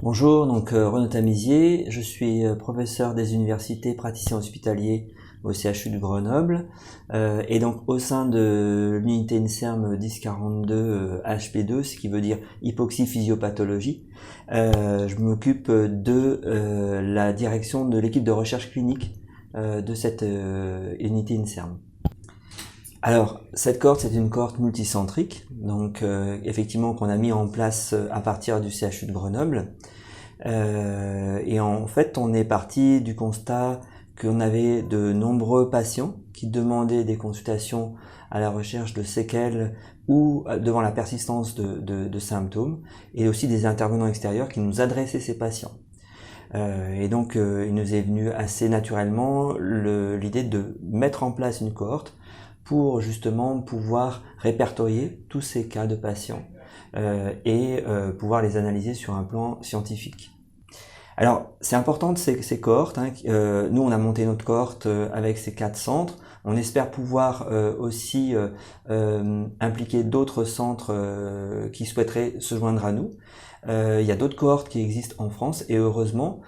Bonjour, donc Renaud Tamizier, je suis professeur des universités praticien hospitalier au CHU de Grenoble et donc au sein de l'unité INSERM 1042 HP2, ce qui veut dire hypoxie physiopathologie, je m'occupe de la direction de l'équipe de recherche clinique de cette unité INSERM. Alors, cette cohorte, c'est une cohorte multicentrique, donc effectivement qu'on a mis en place à partir du CHU de Grenoble. Et en fait, on est parti du constat qu'on avait de nombreux patients qui demandaient des consultations à la recherche de séquelles ou devant la persistance de symptômes, et aussi des intervenants extérieurs qui nous adressaient ces patients. Et donc, il nous est venu assez naturellement l'idée de mettre en place une cohorte pour justement pouvoir répertorier tous ces cas de patients et pouvoir les analyser sur un plan scientifique. Alors, c'est important de ces cohortes. Nous, on a monté notre cohorte avec ces 4 centres. On espère pouvoir aussi impliquer d'autres centres qui souhaiteraient se joindre à nous. Il y a d'autres cohortes qui existent en France, et heureusement,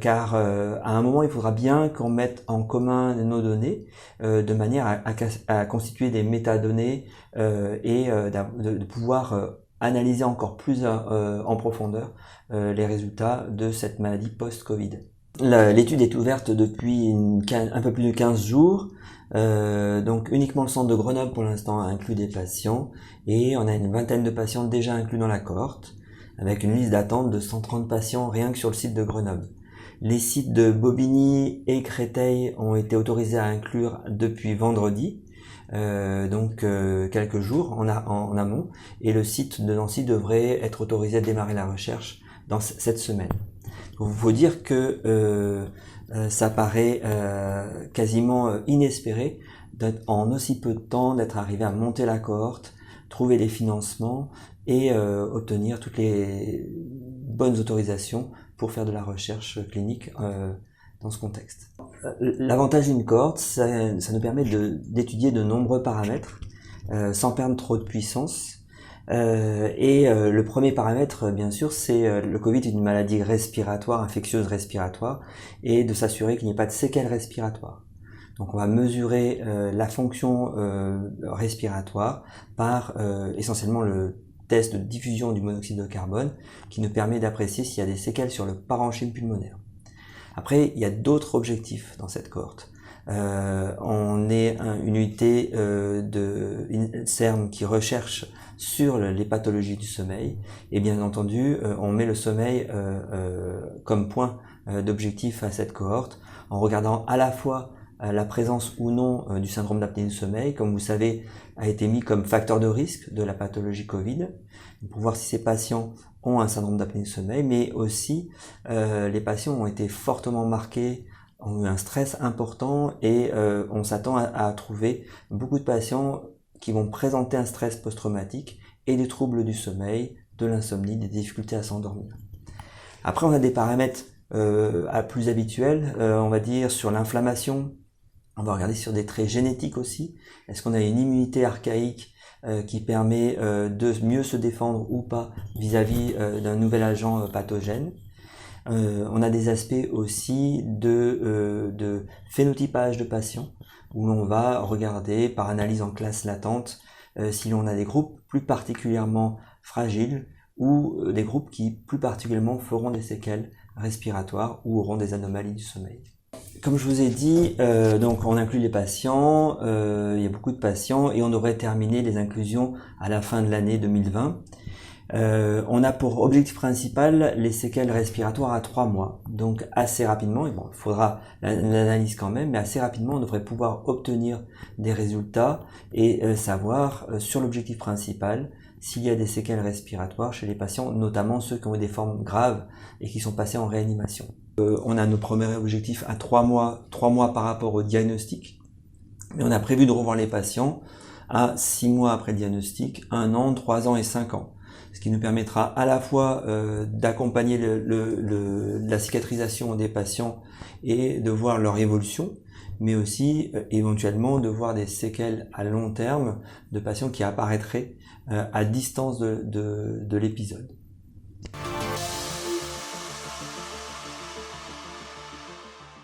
car à un moment, il faudra bien qu'on mette en commun nos données de manière à constituer des métadonnées et de pouvoir analyser encore plus en profondeur les résultats de cette maladie post-Covid. L'étude est ouverte depuis un peu plus de 15 jours, donc uniquement le centre de Grenoble pour l'instant a inclus des patients, et on a une vingtaine de patients déjà inclus dans la cohorte, avec une liste d'attente de 130 patients rien que sur le site de Grenoble. Les sites de Bobigny et Créteil ont été autorisés à inclure depuis vendredi, donc quelques jours en amont, et le site de Nancy devrait être autorisé à démarrer la recherche dans cette semaine. Il faut dire que ça paraît quasiment inespéré en aussi peu de temps d'être arrivé à monter la cohorte, trouver les financements et obtenir toutes les bonnes autorisations pour faire de la recherche clinique dans ce contexte. L'avantage d'une cohorte, ça nous permet d'étudier de nombreux paramètres sans perdre trop de puissance. Le premier paramètre, bien sûr, c'est le Covid est une maladie respiratoire, infectieuse respiratoire, et de s'assurer qu'il n'y ait pas de séquelles respiratoires. Donc on va mesurer la fonction respiratoire par essentiellement le test de diffusion du monoxyde de carbone, qui nous permet d'apprécier s'il y a des séquelles sur le parenchyme pulmonaire. Après, il y a d'autres objectifs dans cette cohorte. On est une unité de INSERM qui recherche sur les pathologies du sommeil, et bien entendu on met le sommeil comme point d'objectif à cette cohorte, en regardant à la fois la présence ou non du syndrome d'apnée du sommeil, comme vous savez, a été mis comme facteur de risque de la pathologie Covid, pour voir si ces patients ont un syndrome d'apnée du sommeil, mais aussi les patients ont été fortement marqués, ont eu un stress important, et on s'attend à trouver beaucoup de patients qui vont présenter un stress post-traumatique et des troubles du sommeil, de l'insomnie, des difficultés à s'endormir. Après, on a des paramètres plus habituels, on va dire sur l'inflammation. On va regarder sur des traits génétiques aussi. Est-ce qu'on a une immunité archaïque qui permet de mieux se défendre ou pas vis-à-vis d'un nouvel agent pathogène? On a des aspects aussi de phénotypage de patients, où l'on va regarder par analyse en classe latente si l'on a des groupes plus particulièrement fragiles ou des groupes qui plus particulièrement feront des séquelles respiratoires ou auront des anomalies du sommeil. Comme je vous ai dit, donc on inclut les patients, il y a beaucoup de patients, et on devrait terminer les inclusions à la fin de l'année 2020. On a pour objectif principal les séquelles respiratoires à 3 mois, donc assez rapidement, et bon, il faudra l'analyse quand même, mais assez rapidement on devrait pouvoir obtenir des résultats et savoir sur l'objectif principal s'il y a des séquelles respiratoires chez les patients, notamment ceux qui ont eu des formes graves et qui sont passés en réanimation. On a nos premiers objectifs à 3 mois par rapport au diagnostic, mais on a prévu de revoir les patients à 6 mois après le diagnostic, 1 an, 3 ans et 5 ans. Ce qui nous permettra à la fois d'accompagner la cicatrisation des patients et de voir leur évolution, mais aussi éventuellement de voir des séquelles à long terme de patients qui apparaîtraient à distance de l'épisode.